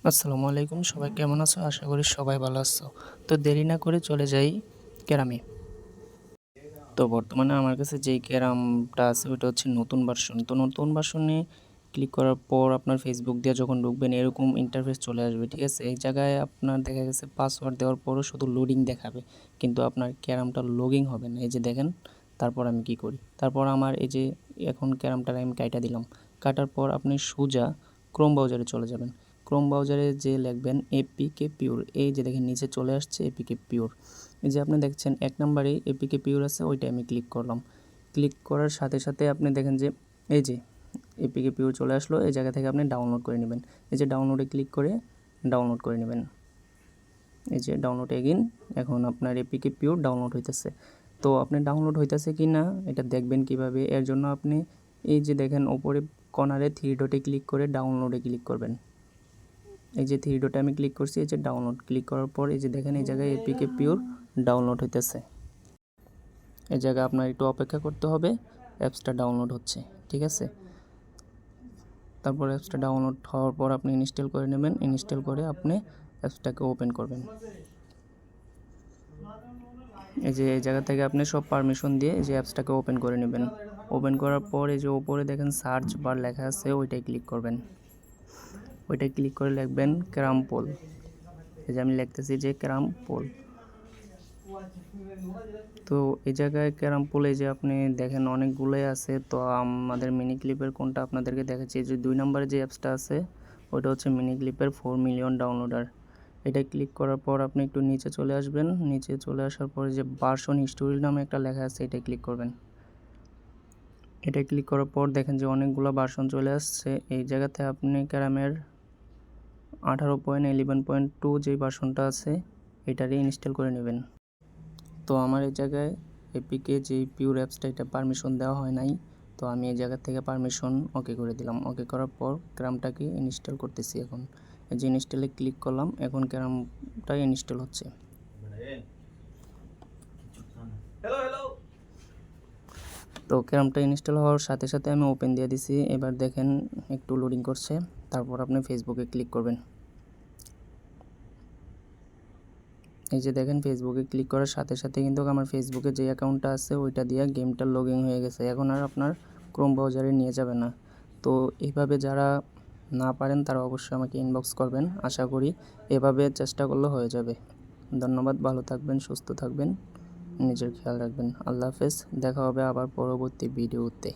আসসালামু আলাইকুম, সবাই কেমন আছো? আশা করি সবাই ভালো আছো। তো দেরি না করে চলে যাই ক্যারামে। তো বর্তমানে আমার কাছে যেই ক্যারামটা আছে ওইটা হচ্ছে নতুন ভার্সন। তো নতুন ভার্সনে ক্লিক করার পর আপনার ফেসবুক দিয়ে যখন ঢুকবেন এরকম ইন্টারফেস চলে আসবে, ঠিক আছে? এই জায়গায় আপনার দেখা গেছে পাসওয়ার্ড দেওয়ার পরও শুধু লোডিং দেখাবে, কিন্তু আপনার ক্যারামটা লগইন হবে না। এই যে দেখেন, তারপর আমি কি করি, তারপর আমার এই যে এখন ক্যারামটার আমি কাইটা দিলাম। কাটার পর আপনি সোজা ক্রোম ব্রাউজারে চলে যাবেন। ক্রোম ব্রাউজারে যে লিখবেন এপিকে পিওর, এই যে দেখেন নিচে চলে আসছে এপিকে পিওর। এই যে আপনি দেখছেন ১ নম্বরেই এপিকে পিওর আছে, ওইটাই আমি ক্লিক করলাম। ক্লিক করার সাথে সাথে আপনি দেখেন যে এই যে এপিকে পিওর চলে আসলো। এই জায়গা থেকে আপনি ডাউনলোড করে নেবেন। এই যে ডাউনলোডে ক্লিক করে ডাউনলোড করে নেবেন। এই যে ডাউনলোড এগেইন, এখন আপনার এপিকে পিওর ডাউনলোড হইতেছে। তো আপনি ডাউনলোড হইতেছে কি না এটা দেখবেন কিভাবে? এর জন্য আপনি এই যে দেখেন ওপরে কর্নারে থ্রি ডটে ক্লিক করে ডাউনলোডে ক্লিক করবেন। এই যে থ্রি ডটে আমি ক্লিক করছি, এই যে ডাউনলোড ক্লিক করার পর এই যে দেখেন এই জায়গায় এপিকে পিওর ডাউনলোড হইতেছে। এই জায়গায় আপনার একটু অপেক্ষা করতে হবে, অ্যাপসটা ডাউনলোড হচ্ছে, ঠিক আছে? তারপর অ্যাপসটা ডাউনলোড হওয়ার পর আপনি ইনস্টল করে নেবেন। ইনস্টল করে আপনি অ্যাপসটাকে ওপেন করবেন। এই যে এই জায়গা থেকে আপনি সব পারমিশন দিয়ে এই যে অ্যাপসটাকে ওপেন করে নেবেন। ওপেন করার পর এই যে ওপরে দেখেন সার্চ বার লেখা আছে, ওইটাই ক্লিক করবেন। ওইটাই ক্লিক করে লিখবেন ক্যারামপোল। এই যে আমি লিখতেছি যে ক্যারামপোল। তো এই জায়গায় ক্যারাম পুলে যে আপনি দেখেন অনেকগুলোই আছে। তো আমাদের মিনি ক্লিপের কোনটা আপনাদেরকে দেখাচ্ছি, যে 2 নম্বরে যে অ্যাপসটা আছে ওইটা হচ্ছে মিনি ক্লিপের 4 মিলিয়ন ডাউনলোডার। এটা ক্লিক করার পর আপনি একটু নিচে চলে আসবেন। নিচে চলে আসার পরে যে ভার্সন হিস্টোরি নামে একটা লেখা আছে, এটা ক্লিক করবেন। এটা ক্লিক করার পর দেখেন যে অনেকগুলো ভার্সন চলে আসছে। এই জায়গাতে আপনি ক্যারামের 18.11.2 যেই ভার্সনটা আছে এটারই ইনস্টল করে নেবেন। তো আমার এই জায়গায় এপিকে যে পিওর অ্যাপসটা এটা পারমিশন দেওয়া হয় নাই, তো আমি এই জায়গা থেকে পারমিশন ওকে করে দিলাম। ওকে করার পর ক্যারামটাকে ইনস্টল করতেছি। এখন এই যে ইনস্টলে ক্লিক করলাম, এখন ক্যারামটা ইনস্টল হচ্ছে। তো ক্যারামটা ইনস্টল হওয়ার সাথে সাথে আমি ওপেন দিয়ে দিছি। এবার দেখেন একটু লোডিং করছে, তারপর আপনি ফেসবুকে ক্লিক করবেন। এই যে দেখেন ফেসবুকে ক্লিক করার সাথে সাথে কিন্তু আমার ফেসবুকে যে অ্যাকাউন্টটা আছে ওইটা দিয়ে গেমটা লগইন হয়ে গেছে। এখন আর আপনার ক্রোম ব্রাউজারে নিয়ে যাবে না। তো এইভাবে যারা না পারেন তারা অবশ্যই আমাকে ইনবক্স করবেন। আশা করি এভাবে চেষ্টা করলে হয়ে যাবে। ধন্যবাদ, ভালো থাকবেন, সুস্থ থাকবেন, নিজের খেয়াল রাখবেন। আল্লাহ হাফেজ, দেখা হবে আবার পরবর্তী ভিডিওতে।